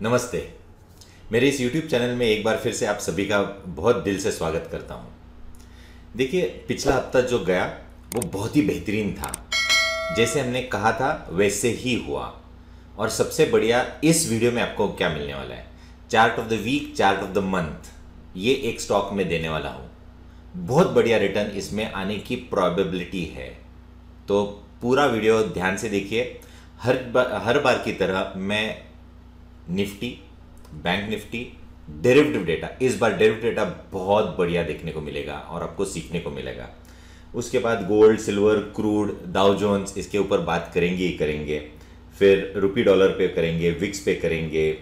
नमस्ते। मेरे इस YouTube चैनल में एक बार फिर से आप सभी का बहुत दिल से स्वागत करता हूँ। देखिए, पिछला हफ्ता जो गया वो बहुत ही बेहतरीन था। जैसे हमने कहा था वैसे ही हुआ। और सबसे बढ़िया इस वीडियो में आपको क्या मिलने वाला है, chart of the week, chart of the month, ये एक स्टॉक में देने वाला हूँ। बहुत बढ़िया रिटर्न इसमें आने की प्रोबेबिलिटी है, तो पूरा वीडियो ध्यान से देखिए। हर बार की तरह मैं Nifty, bank Nifty, derivative data, इस बार डेरिवेटिव डेटा बहुत बढ़िया देखने को मिलेगा और आपको सीखने को मिलेगा। उसके बाद gold, silver, crude, Dow Jones, इसके ऊपर बात करेंगे ही करेंगे। फिर रुपी डॉलर पे करेंगे, विक्स पे करेंगे,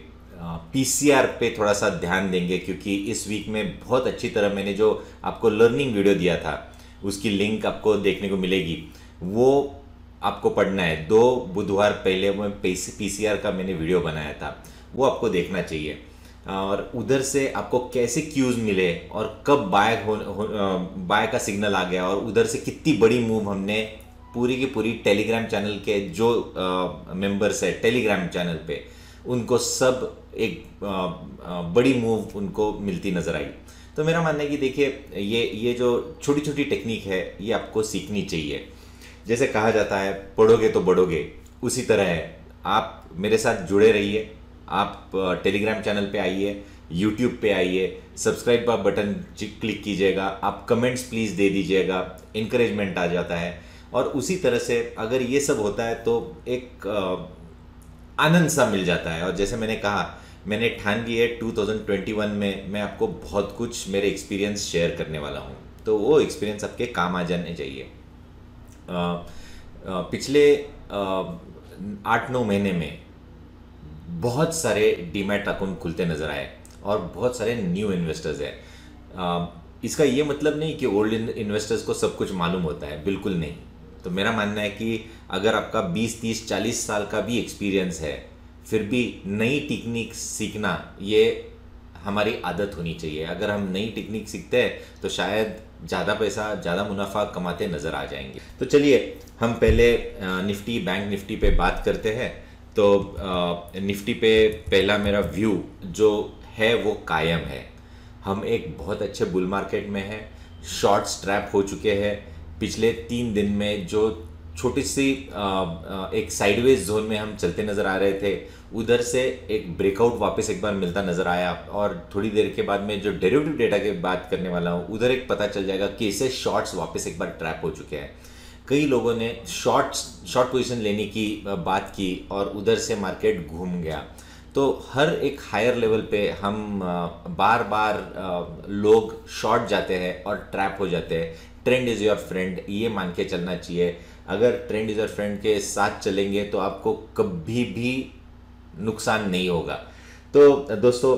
पीसीआर पे थोड़ा सा ध्यान देंगे, क्योंकि इस वीक में बहुत अच्छी तरह मैंने जो आपको लर्निंग वीडियो दिया था उसकी लिंक आपको देखने को मिलेगी, वो आपको पढ़ना है। 2 बुधवार पहले मैं पीसीआर का मैंने वीडियो बनाया था, वो आपको देखना चाहिए। और उधर से आपको कैसे क्यूज मिले और कब बाय का सिग्नल आ गया, और उधर से कितनी बड़ी मूव हमने पूरी की पूरी टेलीग्राम चैनल के जो मेंबर्स है टेलीग्राम चैनल पे, उनको सब एक बड़ी मूव उनको मिलती नजर आई। तो मेरा मानना है कि देखिए, ये जो छोटी छोटी टेक्निक है ये आपको सीखनी चाहिए। जैसे कहा जाता है पढ़ोगे तो बढ़ोगे, उसी तरह है। आप मेरे साथ जुड़े रहिए, आप टेलीग्राम चैनल पे आइए, यूट्यूब पे आइए, सब्सक्राइब का बटन क्लिक कीजिएगा, आप कमेंट्स प्लीज़ दे दीजिएगा, इंकरेजमेंट आ जाता है। और उसी तरह से अगर ये सब होता है तो एक आनंद सा मिल जाता है। और जैसे मैंने कहा, मैंने ठान ली है 2021 में मैं आपको बहुत कुछ मेरे एक्सपीरियंस शेयर करने वाला हूँ, तो वो एक्सपीरियंस आपके काम आ जाने चाहिए। पिछले 8-9 महीने में बहुत सारे डीमैट अकाउंट खुलते नज़र आए और बहुत सारे न्यू इन्वेस्टर्स हैं। इसका ये मतलब नहीं कि ओल्ड इन्वेस्टर्स को सब कुछ मालूम होता है, बिल्कुल नहीं। तो मेरा मानना है कि अगर आपका 20, 30, 40 साल का भी एक्सपीरियंस है, फिर भी नई टेक्निक सीखना ये हमारी आदत होनी चाहिए। अगर हम नई टेक्निक सीखते हैं तो शायद ज़्यादा पैसा, ज़्यादा मुनाफा कमाते नज़र आ जाएंगे। तो चलिए हम पहले निफ्टी, बैंक निफ्टी पे बात करते हैं। तो निफ्टी पे पहला मेरा व्यू जो है वो कायम है। हम एक बहुत अच्छे बुल मार्केट में हैं, शॉर्ट्स ट्रैप हो चुके हैं। पिछले 3 दिन में जो छोटी सी एक साइडवेज जोन में हम चलते नज़र आ रहे थे, उधर से एक ब्रेकआउट वापस एक बार मिलता नज़र आया। और थोड़ी देर के बाद में जो डेरिवेटिव डेटा की बात करने वाला हूँ, उधर एक पता चल जाएगा कि इसे शॉर्ट्स वापस एक बार ट्रैप हो चुके हैं। कई लोगों ने शॉर्ट पोजीशन लेने की बात की और उधर से मार्केट घूम गया। तो हर एक हायर लेवल पे हम बार बार लोग शॉर्ट जाते हैं और ट्रैप हो जाते हैं। ट्रेंड इज़ योर फ्रेंड, ये मान के चलना चाहिए। अगर ट्रेंड इज़ योर फ्रेंड के साथ चलेंगे तो आपको कभी भी नुकसान नहीं होगा। तो दोस्तों,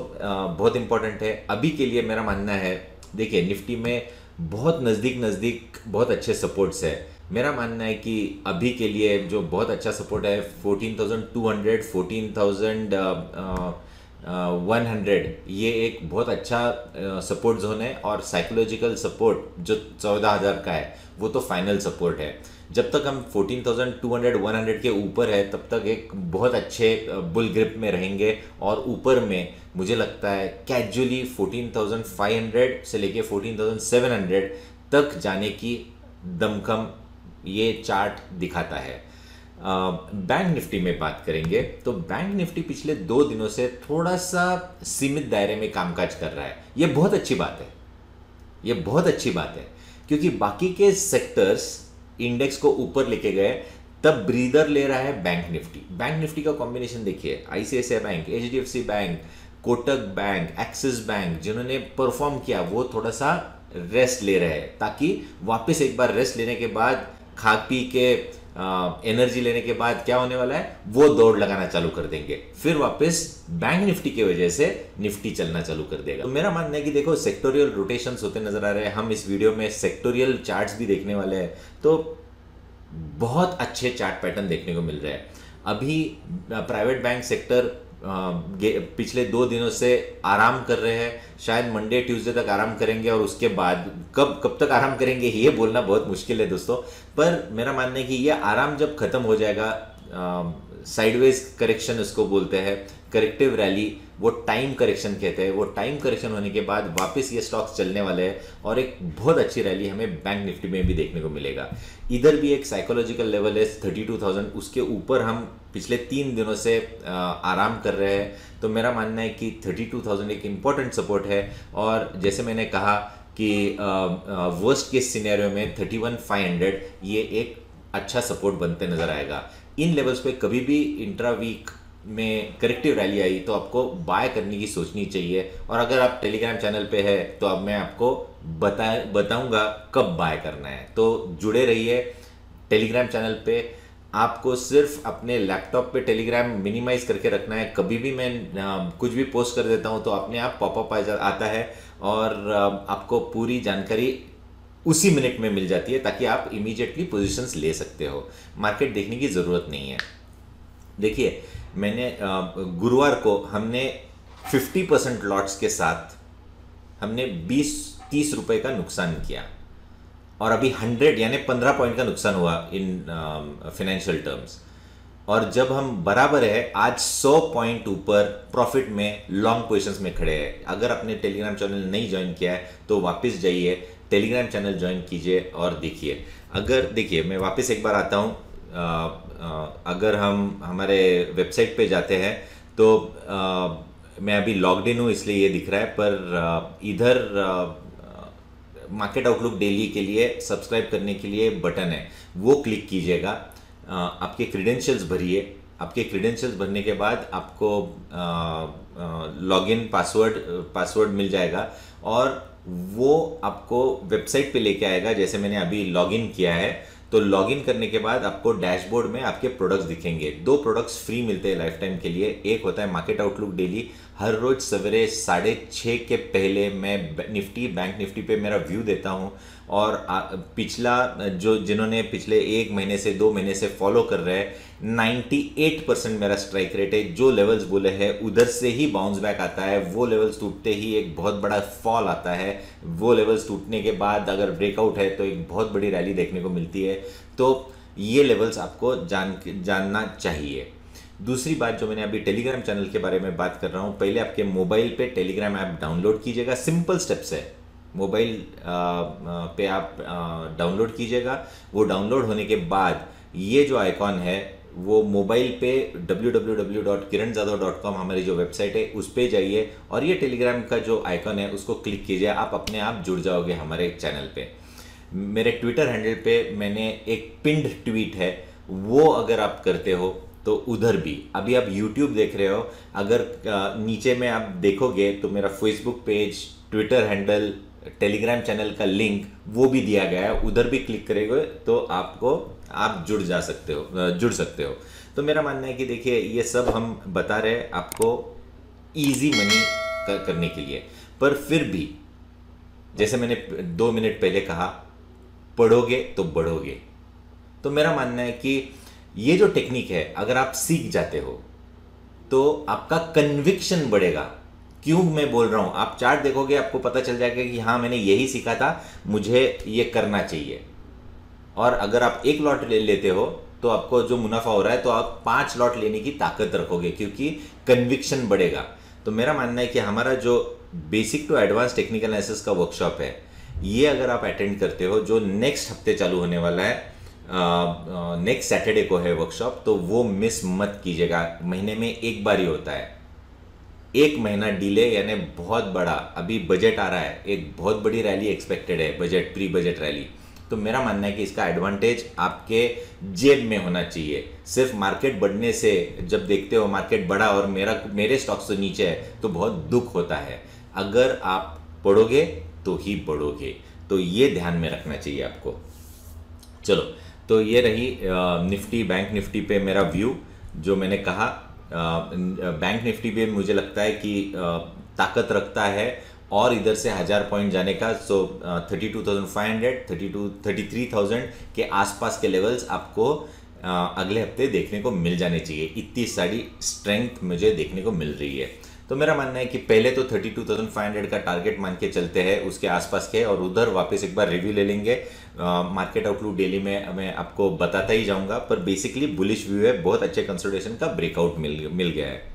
बहुत इंपॉर्टेंट है अभी के लिए मेरा मानना है। देखिए, निफ्टी में बहुत नज़दीक बहुत अच्छे सपोर्ट्स है। मेरा मानना है कि अभी के लिए जो बहुत अच्छा सपोर्ट है 14,200, 14,100, ये एक बहुत अच्छा सपोर्ट जोन है। और साइकोलॉजिकल सपोर्ट जो 14,000 का है वो तो फाइनल सपोर्ट है। जब तक हम 14,200, 100 के ऊपर है तब तक एक बहुत अच्छे बुल ग्रिप में रहेंगे। और ऊपर में मुझे लगता है कैजुअली 14,500 से लेके 14,700 तक जाने की दमखम ये चार्ट दिखाता है। बैंक निफ्टी में बात करेंगे तो बैंक निफ्टी पिछले 2 दिनों से थोड़ा सा सीमित दायरे में कामकाज कर रहा है। ये बहुत अच्छी बात है, ये बहुत अच्छी बात है, क्योंकि बाकी के सेक्टर्स इंडेक्स को ऊपर लेके गए, तब ब्रीदर ले रहा है बैंक निफ्टी। बैंक निफ्टी का कॉम्बिनेशन देखिए, ICICI bank, HDFC bank, Kotak bank, axis bank, जिन्होंने परफॉर्म किया वो थोड़ा सा रेस्ट ले रहे हैं, ताकि वापस एक बार रेस्ट लेने के बाद, खा पी के एनर्जी लेने के बाद क्या होने वाला है, वो दौड़ लगाना चालू कर देंगे। फिर वापस बैंक निफ्टी की वजह से निफ्टी चलना चालू कर देगा। तो मेरा मानना है कि देखो, सेक्टोरियल रोटेशंस होते नजर आ रहे हैं। हम इस वीडियो में सेक्टोरियल चार्ट्स भी देखने वाले हैं, तो बहुत अच्छे चार्ट पैटर्न देखने को मिल रहे हैं। अभी प्राइवेट बैंक सेक्टर पिछले 2 दिनों से आराम कर रहे हैं, शायद मंडे ट्यूसडे तक आराम करेंगे। और उसके बाद कब तक आराम करेंगे ये बोलना बहुत मुश्किल है दोस्तों। पर मेरा मानना है कि ये आराम जब खत्म हो जाएगा साइडवेज करेक्शन उसको बोलते हैं, करेक्टिव रैली, वो टाइम करेक्शन कहते हैं। वो टाइम करेक्शन होने के बाद वापस ये स्टॉक्स चलने वाले हैं और एक बहुत अच्छी रैली हमें बैंक निफ्टी में भी देखने को मिलेगा। इधर भी एक साइकोलॉजिकल लेवल है 32,000, उसके ऊपर हम पिछले 3 दिनों से आराम कर रहे हैं। तो मेरा मानना है कि 32,000 एक इम्पॉर्टेंट सपोर्ट है। और जैसे मैंने कहा कि वर्स्ट केस सिनेरियो में 31,500 ये एक अच्छा सपोर्ट बनते नजर आएगा। इन लेवल्स पे कभी भी इंट्रा वीक में करेक्टिव रैली आई तो आपको बाय करने की सोचनी चाहिए। और अगर आप टेलीग्राम चैनल पे है तो अब मैं आपको बताऊंगा कब बाय करना है। तो जुड़े रहिए टेलीग्राम चैनल पे। आपको सिर्फ अपने लैपटॉप पे टेलीग्राम मिनिमाइज करके रखना है। कभी भी मैं कुछ भी पोस्ट कर देता हूँ तो अपने आप पॉपअप आता है और आपको पूरी जानकारी उसी मिनट में मिल जाती है, ताकि आप इमीडिएटली पोजीशंस ले सकते हो। मार्केट देखने की ज़रूरत नहीं है। देखिए, मैंने गुरुवार को हमने 50% लॉट्स के साथ हमने 20-30 रुपए का नुकसान किया और अभी 100 यानी 15 पॉइंट का नुकसान हुआ इन फाइनेंशियल टर्म्स। और जब हम बराबर है आज 100 पॉइंट ऊपर प्रॉफिट में लॉन्ग पोजीशंस में खड़े हैं। अगर आपने टेलीग्राम चैनल नहीं ज्वाइन किया है तो वापस जाइए, टेलीग्राम चैनल ज्वाइन कीजिए और देखिए। देखिए मैं वापस एक बार आता हूँ। अगर हम हमारे वेबसाइट पे जाते हैं तो मैं अभी लॉग्ड इन हूँ इसलिए ये दिख रहा है, पर इधर मार्केट आउटलुक डेली के लिए सब्सक्राइब करने के लिए बटन है, वो क्लिक कीजिएगा। आपके क्रीडेंशियल्स भरिए। आपके क्रीडेंशियल्स भरने के बाद आपको लॉगिन पासवर्ड मिल जाएगा और वो आपको वेबसाइट पे लेके आएगा। जैसे मैंने अभी लॉगिन किया है, तो लॉगिन करने के बाद आपको डैशबोर्ड में आपके प्रोडक्ट्स दिखेंगे। 2 प्रोडक्ट्स फ्री मिलते हैं लाइफ टाइम के लिए। एक होता है मार्केट आउटलुक डेली। हर रोज सवेरे 6:30 के पहले मैं निफ्टी बैंक निफ्टी पे मेरा व्यू देता हूँ और पिछला जिन्होंने पिछले 1 महीने से 2 महीने से फॉलो कर रहे हैं, 98% मेरा स्ट्राइक रेट है। जो लेवल्स बोले हैं उधर से ही बाउंस बैक आता है। वो लेवल्स टूटते ही एक बहुत बड़ा फॉल आता है। वो लेवल्स टूटने के बाद अगर ब्रेकआउट है तो एक बहुत बड़ी रैली देखने को मिलती है। तो ये लेवल्स आपको जानना चाहिए। दूसरी बात जो मैंने अभी टेलीग्राम चैनल के बारे में बात कर रहा हूँ, पहले आपके मोबाइल पे टेलीग्राम ऐप डाउनलोड कीजिएगा। सिंपल स्टेप्स है, मोबाइल पे आप डाउनलोड कीजिएगा। वो डाउनलोड होने के बाद ये जो आइकॉन है वो मोबाइल पे www.kiranjadhav.com हमारी जो वेबसाइट है उस पे जाइए और ये टेलीग्राम का जो आइकॉन है उसको क्लिक कीजिए। आप अपने आप जुड़ जाओगे हमारे चैनल पे। मेरे ट्विटर हैंडल पे मैंने एक पिंड ट्वीट है, वो अगर आप करते हो तो उधर भी। अभी आप यूट्यूब देख रहे हो, अगर नीचे में आप देखोगे तो मेरा Facebook page, Twitter handle, Telegram channel का लिंक वो भी दिया गया है। उधर भी क्लिक करेंगे तो आप जुड़ सकते हो। तो मेरा मानना है कि देखिए ये सब हम बता रहे हैं आपको इजी मनी करने के लिए, पर फिर भी जैसे मैंने 2 मिनट पहले कहा, पढ़ोगे तो बढ़ोगे। तो मेरा मानना है कि ये जो टेक्निक है अगर आप सीख जाते हो तो आपका कन्विक्शन बढ़ेगा। क्यों मैं बोल रहा हूं, आप चार्ट देखोगे आपको पता चल जाएगा कि हाँ मैंने यही सीखा था, मुझे ये करना चाहिए। और अगर आप 1 लॉट ले लेते हो तो आपको जो मुनाफा हो रहा है तो आप 5 लॉट लेने की ताकत रखोगे, क्योंकि कन्विक्शन बढ़ेगा। तो मेरा मानना है कि हमारा जो basic to advance technical analysis का वर्कशॉप है, ये अगर आप अटेंड करते हो, जो नेक्स्ट हफ्ते चालू होने वाला है, नेक्स्ट सैटरडे को है वर्कशॉप, तो वो मिस मत कीजिएगा। महीने में 1 बार ही होता है। 1 महीना डिले यानी बहुत बड़ा। अभी बजट आ रहा है, एक बहुत बड़ी रैली एक्सपेक्टेड है, प्री बजट रैली। तो मेरा मानना है कि इसका एडवांटेज आपके जेब में होना चाहिए। सिर्फ मार्केट बढ़ने से जब देखते हो मार्केट बढ़ा और मेरे स्टॉक्स तो नीचे है तो बहुत दुख होता है। अगर आप पढ़ोगे तो ही बढ़ोगे, तो ये ध्यान में रखना चाहिए आपको। चलो, तो ये रही निफ्टी बैंक निफ्टी पे मेरा व्यू। जो मैंने कहा, बैंक निफ्टी पे मुझे लगता है कि ताकत रखता है और इधर से 1000 पॉइंट जाने का। सो 32,500 33,000 के आसपास के लेवल्स आपको अगले हफ्ते देखने को मिल जाने चाहिए। इतनी सारी स्ट्रेंथ मुझे देखने को मिल रही है। तो मेरा मानना है कि पहले तो 32,500 का टारगेट मान के चलते हैं उसके आसपास के, और उधर वापस एक बार रिव्यू ले लेंगे। मार्केट आउटलुक डेली में मैं आपको बताता ही जाऊंगा, पर बेसिकली बुलिश व्यू है, बहुत अच्छे कंसोलिडेशन का ब्रेकआउट मिल गया है।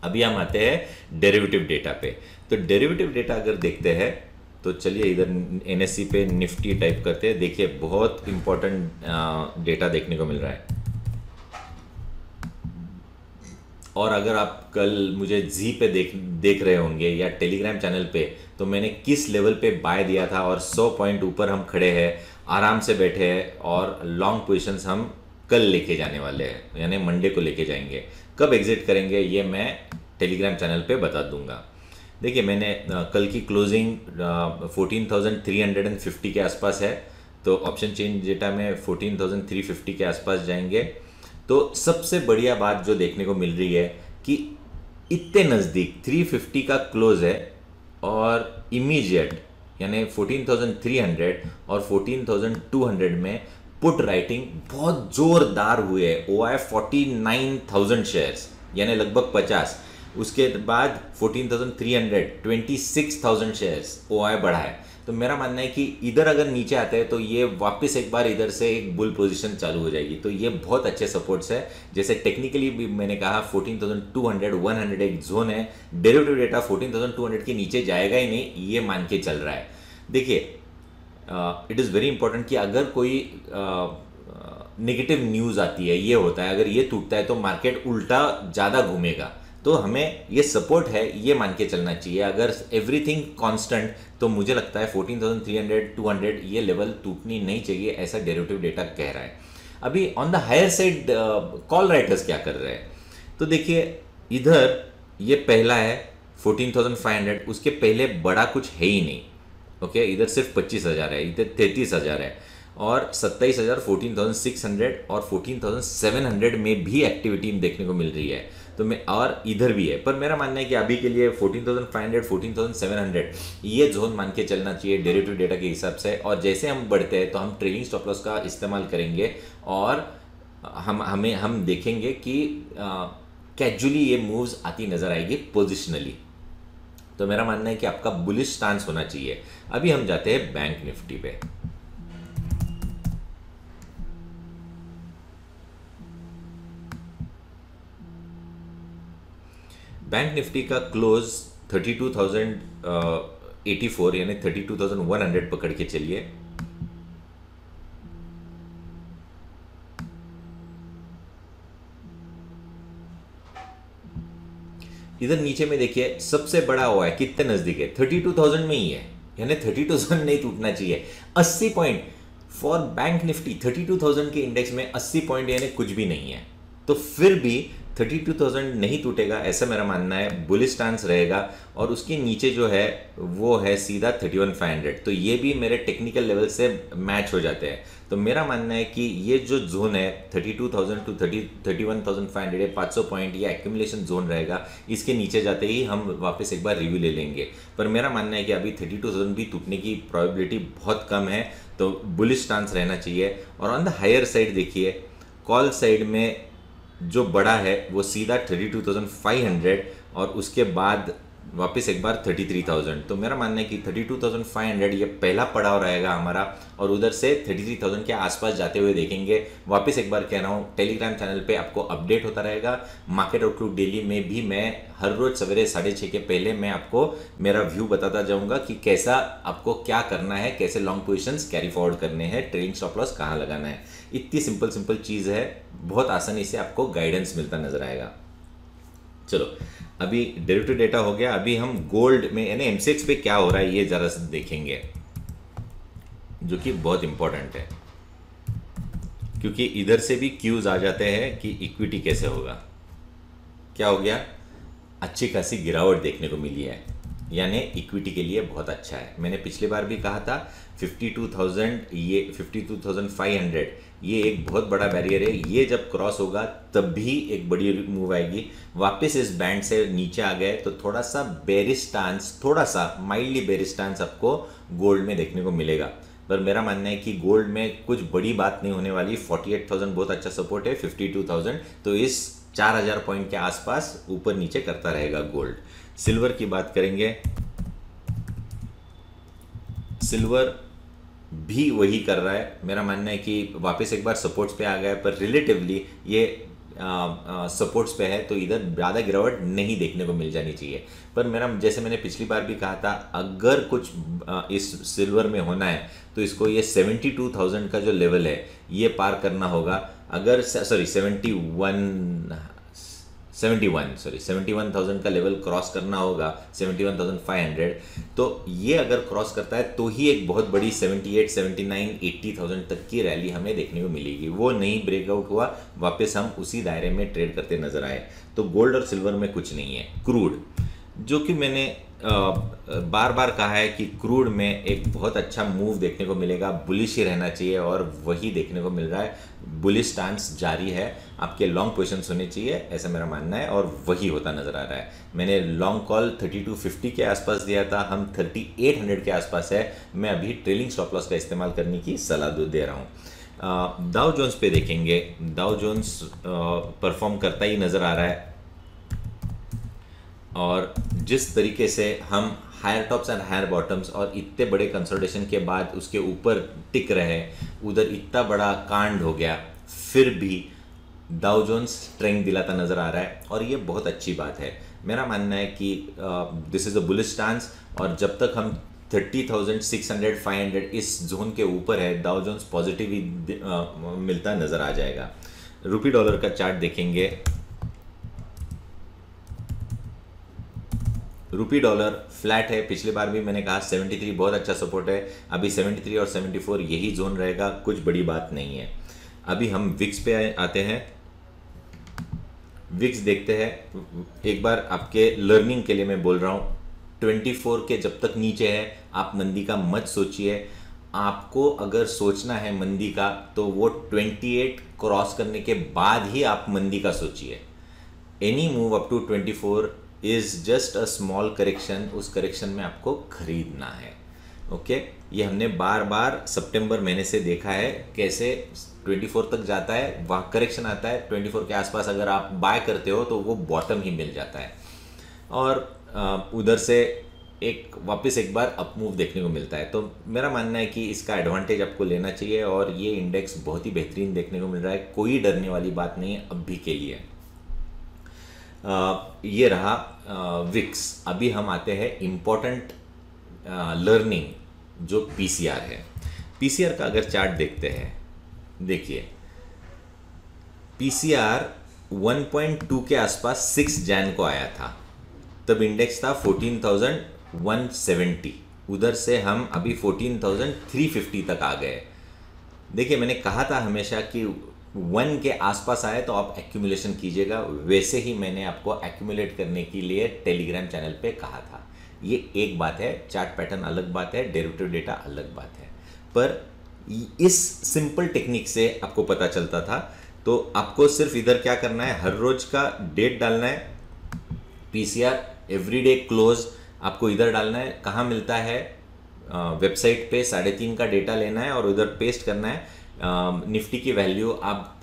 अभी हम आते हैं डेरिवेटिव डेटा पे। तो डेरिवेटिव डेटा अगर देखते हैं तो चलिए इधर एनएससी पे निफ्टी टाइप करते हैं। देखिए बहुत इंपॉर्टेंट डेटा देखने को मिल रहा है। और अगर आप कल मुझे जी पे देख रहे होंगे या टेलीग्राम चैनल पे, तो मैंने किस लेवल पे बाय दिया था और 100 पॉइंट ऊपर हम खड़े हैं, आराम से बैठे हैं, और लॉन्ग पोजीशंस हम कल लेके जाने वाले हैं, यानी मंडे को लेके जाएंगे। कब एग्जिट करेंगे ये मैं टेलीग्राम चैनल पे बता दूंगा। देखिए मैंने कल की क्लोजिंग 14,350 के आसपास है, तो ऑप्शन चेंज डेटा में 14,350 के आसपास जाएंगे। तो सबसे बढ़िया बात जो देखने को मिल रही है कि इतने नज़दीक 350 का क्लोज है, और इमीडिएट यानी 14,300 और 14,200 में पुट राइटिंग बहुत जोरदार हुए है। OI 49,000 शेयर्स यानी लगभग 50। उसके बाद 14,300 26,000 शेयर्स OI बढ़ा है। तो मेरा मानना है कि इधर अगर नीचे आता है तो ये वापस एक बार इधर से एक बुल पोजीशन चालू हो जाएगी। तो ये बहुत अच्छे सपोर्ट्स है। जैसे टेक्निकली भी मैंने कहा 14,200 100 एक जोन है। डेरिवेटिव डेटा 14,200 के नीचे जाएगा ही नहीं, ये मान के चल रहा है। देखिए इट इज़ वेरी इंपॉर्टेंट कि अगर कोई नेगेटिव न्यूज़ आती है, ये होता है, अगर ये टूटता है तो मार्केट उल्टा ज़्यादा घूमेगा। तो हमें ये सपोर्ट है ये मान के चलना चाहिए। अगर एवरीथिंग कांस्टेंट तो मुझे लगता है 14,300 200 ये लेवल टूटनी नहीं चाहिए, ऐसा डेरिवेटिव डेटा कह रहा है। अभी on the higher side call writers क्या कर रहे हैं, तो देखिए इधर ये पहला है 14,500, उसके पहले बड़ा कुछ है ही नहीं। ओके इधर सिर्फ 25,000 है, इधर 33,000 है, और 27,000 14,600 और 14,700 में भी एक्टिविटी देखने को मिल रही है। तो मैं और इधर भी है, पर मेरा मानना है कि अभी के लिए 14,500 14,700 ये जोन मान के चलना चाहिए डेरिवेटिव डेटा के हिसाब से। और जैसे हम बढ़ते हैं तो हम ट्रेलिंग स्टॉप लॉस का इस्तेमाल करेंगे, और हम देखेंगे कि कैजुअली ये मूव्स आती नजर आएगी पोजिशनली। तो मेरा मानना है कि आपका बुलिश स्टांस होना चाहिए। अभी हम जाते हैं बैंक निफ्टी पे। बैंक निफ्टी का क्लोज 32,084 यानी 32,100 पकड़ के चलिए। इधर नीचे में देखिए सबसे बड़ा हुआ है, कितने नजदीक है, 32,000 में ही है, यानी 32,000 नहीं टूटना चाहिए। 80 पॉइंट फॉर बैंक निफ्टी, 32,000 के इंडेक्स में 80 पॉइंट यानी कुछ भी नहीं है। तो फिर भी 32,000 नहीं टूटेगा, ऐसा मेरा मानना है। बुलिश स्टांस रहेगा, और उसके नीचे जो है वो है सीधा 31,500। तो ये भी मेरे टेक्निकल लेवल से मैच हो जाते हैं। तो मेरा मानना है कि ये जो जोन है 32,000 टू 31,500 500 पॉइंट ये एक्यूमुलेशन जोन रहेगा। इसके नीचे जाते ही हम वापस एक बार रिव्यू ले लेंगे। पर मेरा मानना है कि अभी 32,000 भी टूटने की प्रोबेबिलिटी बहुत कम है, तो बुलिश स्टांस रहना चाहिए। और ऑन द हायर साइड देखिए कॉल साइड में जो बड़ा है वो सीधा 32,500 और उसके बाद वापस एक बार 33,000। तो मेरा मानना है कि 32,500 ये पहला पड़ाव रहेगा हमारा, और उधर से 33,000 के आसपास जाते हुए देखेंगे। वापस एक बार कह रहा हूँ टेलीग्राम चैनल पे आपको अपडेट होता रहेगा। मार्केट आउटलुक डेली में भी मैं हर रोज सवेरे 6:30 के पहले मैं आपको मेरा व्यू बताता जाऊँगा कि कैसा आपको क्या करना है, कैसे लॉन्ग पोजिशंस कैरी फॉरवर्ड करने हैं, ट्रेडिंग स्टॉप लॉस कहाँ लगाना है। इतनी सिंपल चीज़ है, बहुत आसानी से आपको गाइडेंस मिलता नजर आएगा। चलो अभी डेरिवेटिव डेटा हो गया। अभी हम गोल्ड में यानी एमसीएक्स पे क्या हो रहा है ये जरा देखेंगे, जो कि बहुत इंपॉर्टेंट है, क्योंकि इधर से भी क्यूज आ जाते हैं कि इक्विटी कैसे होगा। क्या हो गया, अच्छी खासी गिरावट देखने को मिली है, यानी इक्विटी के लिए बहुत अच्छा है। मैंने पिछली बार भी कहा था 52,000 ये 52,500 ये एक बहुत बड़ा बैरियर है। ये जब क्रॉस होगा तब भी एक बड़ी मूव आएगी। वापस इस बैंड से नीचे आ गए तो थोड़ा सा बेरिश स्टांस, थोड़ा सा माइल्डली बेरिश स्टांस आपको गोल्ड में देखने को मिलेगा। पर मेरा मानना है कि गोल्ड में कुछ बड़ी बात नहीं होने वाली। 48,000 बहुत अच्छा सपोर्ट है, 52,000 तो इस 4000 पॉइंट के आसपास ऊपर नीचे करता रहेगा गोल्ड। सिल्वर की बात करेंगे, सिल्वर भी वही कर रहा है। मेरा मानना है कि वापस एक बार सपोर्ट्स पे आ गया है, पर रिलेटिवली ये सपोर्ट्स पे है, तो इधर ज़्यादा गिरावट नहीं देखने को मिल जानी चाहिए। पर मेरा, जैसे मैंने पिछली बार भी कहा था, अगर कुछ इस सिल्वर में होना है तो इसको ये 72,000 का जो लेवल है ये पार करना होगा। अगर 71,000 का लेवल क्रॉस करना होगा, 71,500, तो ये अगर क्रॉस करता है तो ही एक बहुत बड़ी 78, 79, 80,000 तक की रैली हमें देखने को मिलेगी। वो नहीं ब्रेकआउट हुआ, वापस हम उसी दायरे में ट्रेड करते नजर आए। तो गोल्ड और सिल्वर में कुछ नहीं है। क्रूड, जो कि मैंने बार बार कहा है कि क्रूड में एक बहुत अच्छा मूव देखने को मिलेगा, बुलिश ही रहना चाहिए, और वही देखने को मिल रहा है। बुलिश स्टांस जारी है, आपके लॉन्ग पोजीशंस होने चाहिए, ऐसा मेरा मानना है, और वही होता नजर आ रहा है। मैंने लॉन्ग कॉल 3250 के आसपास दिया था, हम 3800 के आसपास है। मैं अभी ट्रेलिंग स्टॉप लॉस का इस्तेमाल करने की सलाह दे रहा हूँ। डाउ जोन्स पे देखेंगे, डाउ जोन्स परफॉर्म करता ही नज़र आ रहा है, और जिस तरीके से हम higher tops and higher bottoms और इतने बड़े कंसोलिडेशन के बाद उसके ऊपर टिक रहे, उधर इतना बड़ा कांड हो गया, फिर भी डाउ जोन्स स्ट्रेंथ दिलाता नज़र आ रहा है, और ये बहुत अच्छी बात है। मेरा मानना है कि this is a bullish stance, और जब तक हम 30,600, 500 इस जोन के ऊपर है, डाउ जोन्स पॉजिटिव ही मिलता नज़र आ जाएगा। रुपी डॉलर का चार्ट देखेंगे, रुपी डॉलर फ्लैट है। पिछली बार भी मैंने कहा 73 बहुत अच्छा सपोर्ट है, अभी 73 और 74 यही जोन रहेगा, कुछ बड़ी बात नहीं है। अभी हम विक्स पे आते हैं, विक्स देखते हैं। एक बार आपके लर्निंग के लिए मैं बोल रहा हूँ, 24 के जब तक नीचे है आप मंदी का मत सोचिए। आपको अगर सोचना है मंदी का तो वो 28 क्रॉस करने के बाद ही आप मंदी का सोचिए। Any move up to 24 is just a small correction, उस करेक्शन में आपको खरीदना है। ओके, ये हमने बार बार सितंबर महीने से देखा है कैसे 24 तक जाता है, वहाँ करेक्शन आता है, 24 के आसपास अगर आप बाय करते हो तो वो बॉटम ही मिल जाता है, और उधर से एक वापस एक बार अप मूव देखने को मिलता है। तो मेरा मानना है कि इसका एडवांटेज आपको लेना चाहिए, और ये इंडेक्स बहुत ही बेहतरीन देखने को मिल रहा है, कोई डरने वाली बात नहीं है अभी के लिए। ये रहा विक्स। अभी हम आते हैं इम्पोर्टेंट लर्निंग जो पीसीआर है। पीसीआर का अगर चार्ट देखते हैं, देखिए पीसीआर 1.2 के आसपास 6 जैन को आया था, तब इंडेक्स था 14,170, उधर से हम अभी 14,350 तक आ गए। देखिए मैंने कहा था हमेशा कि 1 के आसपास आए तो आप एक्यूमुलेशन कीजिएगा, वैसे ही मैंने आपको एक्यूमुलेट करने के लिए टेलीग्राम चैनल पे कहा था। ये एक बात है, चार्ट पैटर्न अलग बात है, डेरिवेटिव डेटा अलग बात है, पर इस सिंपल टेक्निक से आपको पता चलता था। तो आपको सिर्फ इधर क्या करना है, हर रोज का डेट डालना है, पीसीआर एवरीडे क्लोज आपको इधर डालना है। कहाँ मिलता है, वेबसाइट पे 3.5 का डेटा लेना है और उधर पेस्ट करना है। निफ्टी की वैल्यू आप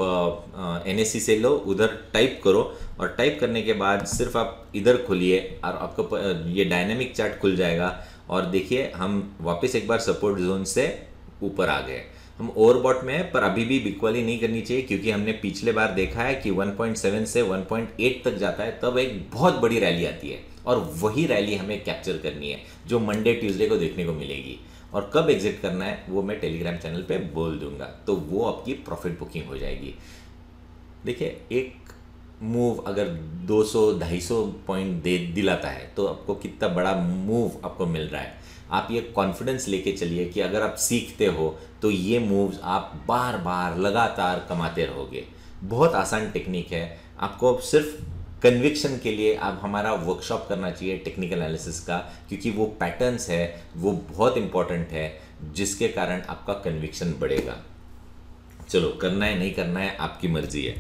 एनएससी से लो, उधर टाइप करो, और टाइप करने के बाद सिर्फ आप इधर खोलिए और आपको ये डायनेमिक चार्ट खुल जाएगा। और देखिए हम वापस एक बार सपोर्ट जोन से ऊपर आ गए। हम ओवरबॉट में है, पर अभी भी बिकवाली नहीं करनी चाहिए, क्योंकि हमने पिछले बार देखा है कि 1.7 से 1.8 तक जाता है तब एक बहुत बड़ी रैली आती है, और वही रैली हमें कैप्चर करनी है जो मंडे ट्यूसडे को देखने को मिलेगी। और कब एग्जिट करना है वो मैं टेलीग्राम चैनल पे बोल दूंगा, तो वो आपकी प्रॉफिट बुकिंग हो जाएगी। देखिए एक मूव अगर 200-250 पॉइंट दे दिलाता है तो आपको कितना बड़ा मूव आपको मिल रहा है। आप ये कॉन्फिडेंस लेके चलिए कि अगर आप सीखते हो तो ये मूव्स आप बार बार लगातार कमाते रहोगे। बहुत आसान टेक्निक है, आपको सिर्फ कन्विक्शन के लिए आप हमारा वर्कशॉप करना चाहिए टेक्निकल एनालिसिस का, क्योंकि वो पैटर्न्स है वो बहुत इंपॉर्टेंट है, जिसके कारण आपका कन्विक्शन बढ़ेगा। चलो करना है नहीं करना है आपकी मर्जी है,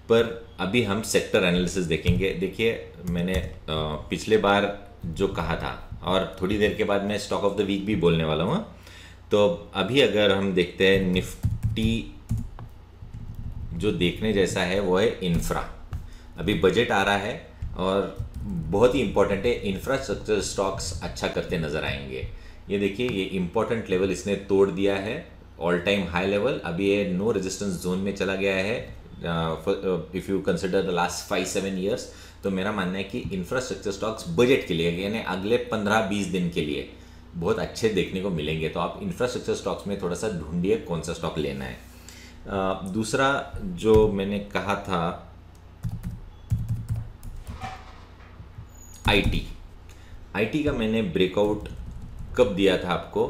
पर अभी हम सेक्टर एनालिसिस देखेंगे। देखिए मैंने पिछले बार जो कहा था, और थोड़ी देर के बाद मैं स्टॉक ऑफ द वीक भी बोलने वाला हूँ। तो अभी अगर हम देखते हैं निफ्टी, जो देखने जैसा है वो है इंफ्रा। अभी बजट आ रहा है और बहुत ही इंपॉर्टेंट है, इंफ्रास्ट्रक्चर स्टॉक्स अच्छा करते नज़र आएंगे। ये देखिए, ये इंपॉर्टेंट लेवल इसने तोड़ दिया है, ऑल टाइम हाई लेवल। अभी ये नो रेजिस्टेंस जोन में चला गया है if you consider the last 5-7 years. तो मेरा मानना है कि इंफ्रास्ट्रक्चर स्टॉक्स बजट के लिए, यानी अगले 15-20 दिन के लिए बहुत अच्छे देखने को मिलेंगे। तो आप इंफ्रास्ट्रक्चर स्टॉक्स में थोड़ा सा ढूंढिए कौन सा स्टॉक लेना है। दूसरा जो मैंने कहा था, आईटी का मैंने ब्रेकआउट कब दिया था आपको?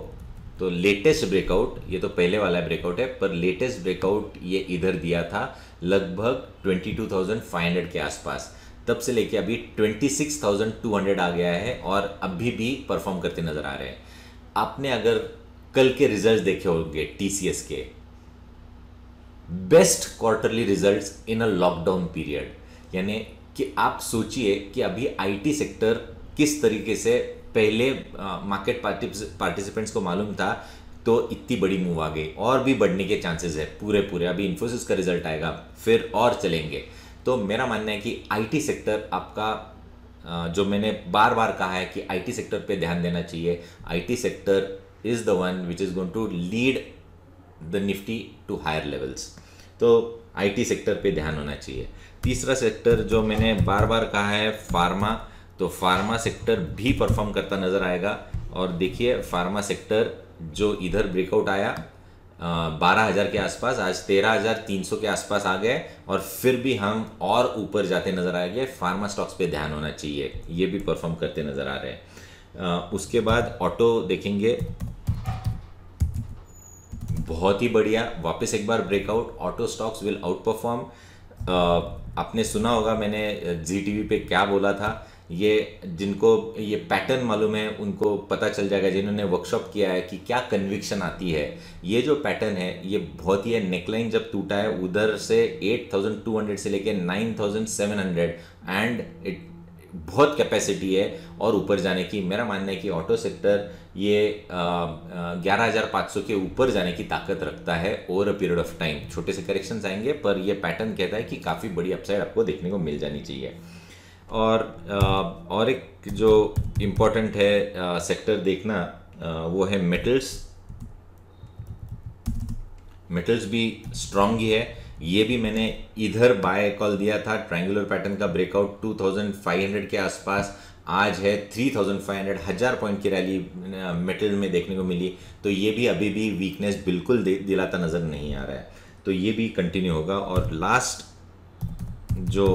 तो लेटेस्ट ब्रेकआउट, ये तो पहले वाला ब्रेकआउट है, पर लेटेस्ट ब्रेकआउट ये इधर दिया था लगभग 22,500 के आसपास। तब से लेके अभी 26,200 आ गया है और अभी भी परफॉर्म करते नजर आ रहे हैं। आपने अगर कल के रिजल्ट्स देखे होंगे टीसीएस के, best quarterly results in a lockdown period, यानी कि आप सोचिए कि अभी आईटी सेक्टर किस तरीके से, पहले मार्केट पार्टिसिपेंट्स को मालूम था तो इतनी बड़ी मूव आ गई और भी बढ़ने के चांसेस है पूरे। अभी इन्फोसिस का रिजल्ट आएगा फिर और चलेंगे। तो मेरा मानना है कि आईटी सेक्टर आपका, जो मैंने बार बार कहा है कि आईटी सेक्टर पे ध्यान देना चाहिए। IT sector is the one which is going to lead the Nifty to higher levels. तो आईटी सेक्टर पे ध्यान होना चाहिए। तीसरा सेक्टर जो मैंने बार बार कहा है, फार्मा। तो फार्मा सेक्टर भी परफॉर्म करता नज़र आएगा। और देखिए, फार्मा सेक्टर जो इधर ब्रेकआउट आया 12,000 के आसपास, आज 13,300 के आसपास आ गए और फिर भी हम और ऊपर जाते नज़र आएंगे। फार्मा स्टॉक्स पे ध्यान होना चाहिए, ये भी परफॉर्म करते नज़र आ रहे हैं। उसके बाद ऑटो देखेंगे, बहुत ही बढ़िया, वापस एक बार breakout. Auto stocks will outperform. आपने सुना होगा मैंने जी टीवी पे क्या बोला था। ये जिनको ये पैटर्न मालूम है उनको पता चल जाएगा, जिन्होंने वर्कशॉप किया है, कि क्या कन्विक्शन आती है। ये जो पैटर्न है ये बहुत ही है। नेकलाइन जब टूटा है उधर से 8,200 से लेके 9,700 एंड इट बहुत कैपेसिटी है और ऊपर जाने की। मेरा मानना है कि ऑटो सेक्टर ये 11,500 के ऊपर जाने की ताकत रखता है over a period of time. छोटे से करेक्शंस आएंगे पर ये पैटर्न कहता है कि काफ़ी बड़ी अपसाइड आपको देखने को मिल जानी चाहिए। और एक जो इम्पोर्टेंट है सेक्टर देखना, वो है मेटल्स। मेटल्स भी स्ट्रॉन्ग ही है। ये भी मैंने इधर बाय कॉल दिया था, ट्रायंगुलर पैटर्न का ब्रेकआउट 2,500 के आसपास, आज है 3,500, 1000 पॉइंट की रैली मेटल में देखने को मिली। तो ये भी अभी भी वीकनेस बिल्कुल दिलाता नज़र नहीं आ रहा है, तो ये भी कंटिन्यू होगा। और लास्ट जो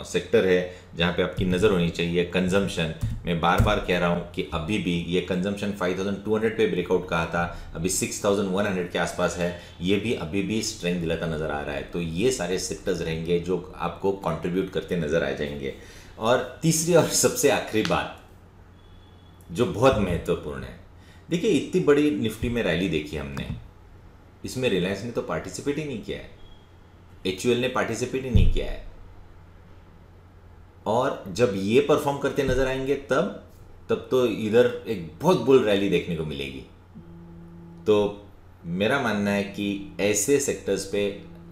सेक्टर है जहाँ पे आपकी नज़र होनी चाहिए, कंजम्पशन। मैं बार बार कह रहा हूँ कि अभी भी ये कंजम्पशन 5,200 पे ब्रेकआउट कहा था, अभी 6,100 के आसपास है। ये भी अभी भी स्ट्रेंथ दिलाता नज़र आ रहा है। तो ये सारे सेक्टर्स रहेंगे जो आपको कंट्रीब्यूट करते नज़र आ जाएंगे। और तीसरी और सबसे आखिरी बात जो बहुत महत्वपूर्ण है, देखिए इतनी बड़ी निफ्टी में रैली देखी हमने, इसमें रिलायंस ने तो पार्टिसिपेट ही नहीं किया है, एचयूएल ने पार्टिसिपेट ही नहीं किया है। और जब ये परफॉर्म करते नजर आएंगे तब तो इधर एक बहुत बुल रैली देखने को मिलेगी। तो मेरा मानना है कि ऐसे सेक्टर्स पे,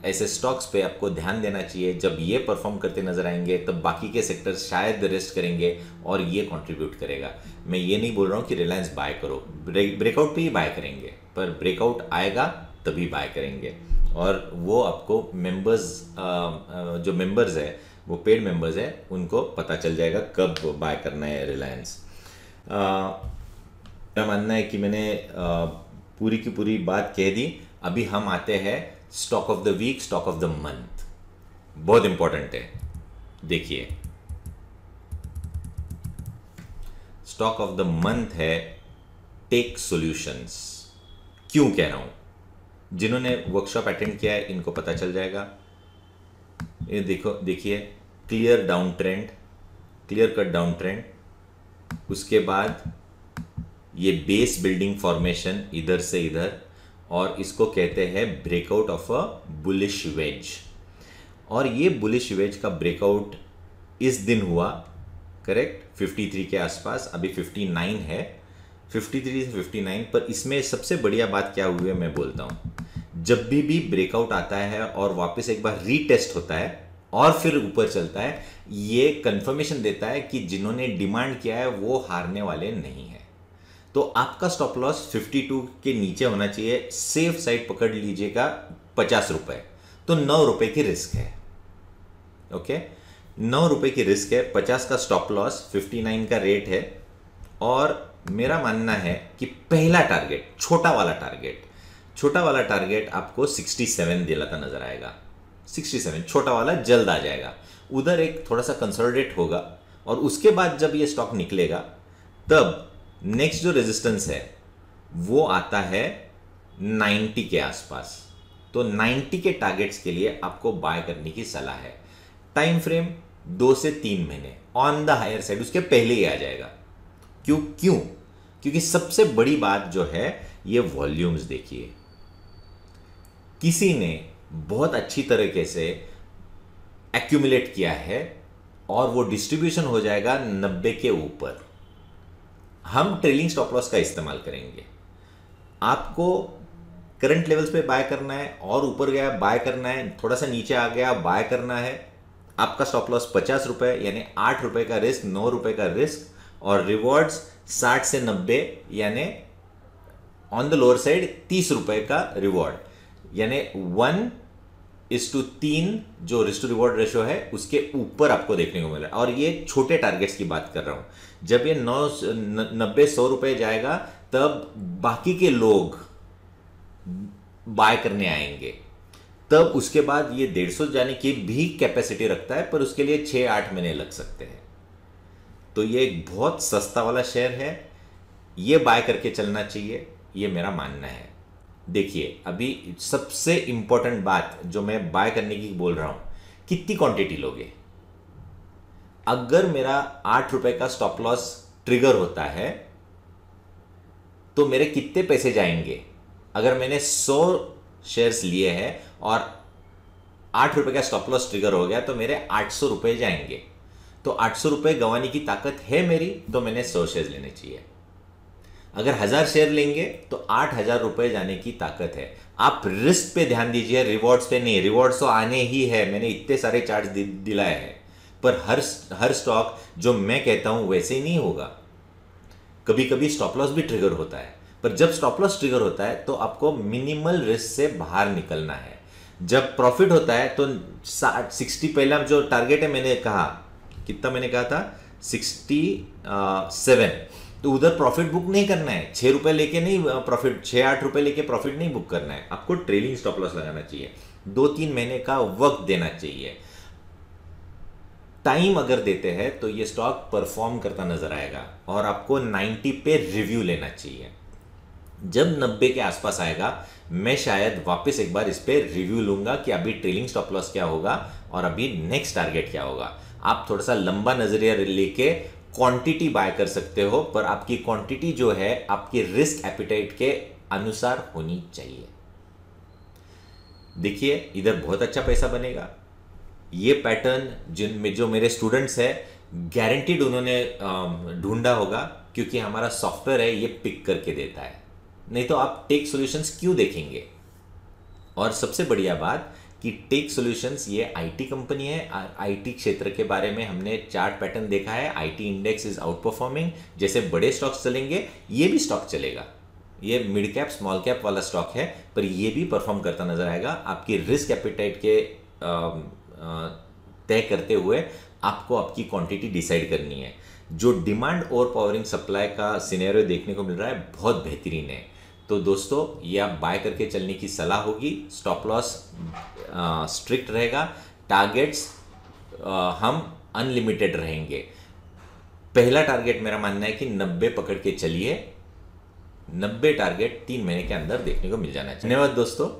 ऐसे स्टॉक्स पे आपको ध्यान देना चाहिए। जब ये परफॉर्म करते नजर आएंगे तब बाकी के सेक्टर्स शायद रेस्ट करेंगे और ये कंट्रीब्यूट करेगा। मैं ये नहीं बोल रहा हूँ कि रिलायंस बाय करो, ब्रेकआउट पे ही बाय करेंगे, पर ब्रेकआउट आएगा तभी बाय करेंगे। और वो आपको मेंबर्स, जो मेंबर्स है वो पेड मेंबर्स है, उनको पता चल जाएगा कब बाय करना है रिलायंस। मेरा मानना है कि मैंने पूरी की पूरी बात कह दी। अभी हम आते हैं stock of the week, stock of the month, बहुत इंपॉर्टेंट है। देखिए स्टॉक ऑफ द मंथ है टेक सॉल्यूशंस। क्यों कह रहा हूं? जिन्होंने वर्कशॉप अटेंड किया है इनको पता चल जाएगा। ये देखिए clear down trend, clear cut down trend, उसके बाद ये बेस बिल्डिंग फॉर्मेशन इधर से इधर, और इसको कहते हैं breakout of a bullish wedge. और ये बुलिश वेज का ब्रेकआउट इस दिन हुआ, करेक्ट, 53 के आसपास, अभी 59 है, 53 से 59। पर इसमें सबसे बढ़िया बात क्या हुई है मैं बोलता हूँ, जब भी ब्रेकआउट आता है और वापस एक बार रीटेस्ट होता है और फिर ऊपर चलता है, ये कंफर्मेशन देता है कि जिन्होंने डिमांड किया है वो हारने वाले नहीं है। तो आपका स्टॉप लॉस 52 के नीचे होना चाहिए। सेफ साइड पकड़ लीजिएगा 50 रुपए, तो 9 रुपए की रिस्क है। ओके, 9 रुपए की रिस्क है, 50 का स्टॉप लॉस, 59 का रेट है। और मेरा मानना है कि पहला टारगेट, छोटा वाला टारगेट आपको 67 दिलाता नजर आएगा। 67 छोटा वाला जल्द आ जाएगा, उधर एक थोड़ा सा कंसोलिडेट होगा, और उसके बाद जब ये स्टॉक निकलेगा तब नेक्स्ट जो रेजिस्टेंस है वो आता है 90 के आसपास। तो 90 के टारगेट्स के लिए आपको बाय करने की सलाह है। टाइम फ्रेम 2 से 3 महीने, ऑन द हायर साइड उसके पहले ही आ जाएगा। क्यों? क्योंकि सबसे बड़ी बात जो है ये वॉल्यूम्स देखिए, किसी ने बहुत अच्छी तरीके से एक्यूमुलेट किया है और वो डिस्ट्रीब्यूशन हो जाएगा 90 के ऊपर। हम ट्रेलिंग स्टॉप लॉस का इस्तेमाल करेंगे। आपको करंट लेवल्स पे बाय करना है, और ऊपर गया बाय करना है, थोड़ा सा नीचे आ गया बाय करना है। आपका स्टॉप लॉस 50 रुपए, यानी 8 रुपए का रिस्क, 9 रुपए का रिस्क, और रिवॉर्ड्स 60 से 90, यानी ऑन द लोअर साइड 30 रुपए का रिवॉर्ड, यानी 1:3 जो रिस्क टू रिवॉर्ड रेशो है उसके ऊपर आपको देखने को मिला। और ये छोटे टारगेट्स की बात कर रहा हूं। जब ये 90-100 रुपए जाएगा तब बाकी के लोग बाय करने आएंगे, तब उसके बाद ये 150 जाने की भी कैपेसिटी रखता है, पर उसके लिए 6-8 महीने लग सकते हैं। तो ये एक बहुत सस्ता वाला शेयर है, ये बाय करके चलना चाहिए, ये मेरा मानना है। देखिए, अभी सबसे इंपॉर्टेंट बात जो मैं बाय करने की बोल रहा हूं, कितनी क्वांटिटी लोगे। अगर मेरा 8 रुपए का स्टॉप लॉस ट्रिगर होता है तो मेरे कितने पैसे जाएंगे। अगर मैंने 100 शेयर्स लिए हैं और 8 रुपए का स्टॉप लॉस ट्रिगर हो गया तो मेरे 800 रुपए जाएंगे। तो 800 रुपए गंवाने की ताकत है मेरी, तो मैंने 100 शेयर लेने चाहिए। अगर 1000 शेयर लेंगे तो 8000 रुपए जाने की ताकत है। आप रिस्क पे ध्यान दीजिए, रिवॉर्ड्स पे नहीं। रिवॉर्ड्स तो आने ही है, मैंने इतने सारे चार्ज दिलाए हैं, पर हर स्टॉक जो मैं कहता हूं वैसे ही नहीं होगा। कभी कभी स्टॉप लॉस भी ट्रिगर होता है, पर जब स्टॉप लॉस ट्रिगर होता है तो आपको मिनिमल रिस्क से बाहर निकलना है। जब प्रॉफिट होता है तो 60 पहला जो टारगेट है, मैंने कहा कितना, मैंने कहा था 67, तो उधर प्रॉफिट बुक नहीं करना है। 6 रुपए लेके नहीं प्रॉफिट, 6-8 रुपए लेके प्रॉफिट नहीं बुक करना है। आपको ट्रेलिंग स्टॉप लॉस लगाना चाहिए, 2-3 महीने का वक्त देना चाहिए। टाइम अगर देते हैं तो ये स्टॉक परफॉर्म करता नजर आएगा, और आपको 90 पे रिव्यू लेना चाहिए। जब 90 के आसपास आएगा मैं शायद वापस एक बार इस पे रिव्यू लूंगा कि अभी ट्रेलिंग स्टॉप लॉस क्या होगा और अभी नेक्स्ट टारगेट क्या होगा। आप थोड़ा सा लंबा नजरिया लेके क्वांटिटी बाय कर सकते हो, पर आपकी क्वांटिटी जो है आपकी रिस्क एपिटाइट के अनुसार होनी चाहिए। देखिए, इधर बहुत अच्छा पैसा बनेगा। ये पैटर्न जिनमें जो मेरे स्टूडेंट्स हैं, गारंटीड उन्होंने ढूंढा होगा, क्योंकि हमारा सॉफ्टवेयर है ये पिक करके देता है। नहीं तो आप टेक सॉल्यूशंस क्यों देखेंगे। और सबसे बढ़िया बात कि टेक सॉल्यूशंस ये आईटी कंपनी है। आईटी क्षेत्र के बारे में हमने चार्ट पैटर्न देखा है। IT index is out performing. जैसे बड़े स्टॉक्स चलेंगे, ये भी स्टॉक चलेगा। ये मिड कैप स्मॉल कैप वाला स्टॉक है, पर ये भी परफॉर्म करता नजर आएगा। आपकी रिस्क एपिटाइट के तय करते हुए आपको आपकी क्वांटिटी डिसाइड करनी है। जो डिमांड और पावरिंग सप्लाई का सिनेरियो देखने को मिल रहा है बहुत बेहतरीन है। तो दोस्तों, ये आप बाय करके चलने की सलाह होगी। स्टॉप लॉस स्ट्रिक्ट रहेगा, टारगेट्स हम अनलिमिटेड रहेंगे। पहला टारगेट मेरा मानना है कि 90 पकड़ के चलिए। 90 टारगेट 3 महीने के अंदर देखने को मिल जाना चाहिए। धन्यवाद दोस्तों।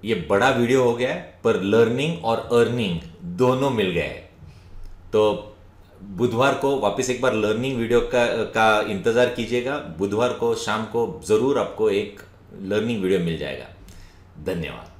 ये बड़ा वीडियो हो गया है, पर लर्निंग और अर्निंग दोनों मिल गए। तो बुधवार को वापस एक बार लर्निंग वीडियो का इंतजार कीजिएगा। बुधवार को शाम को जरूर आपको एक लर्निंग वीडियो मिल जाएगा। धन्यवाद।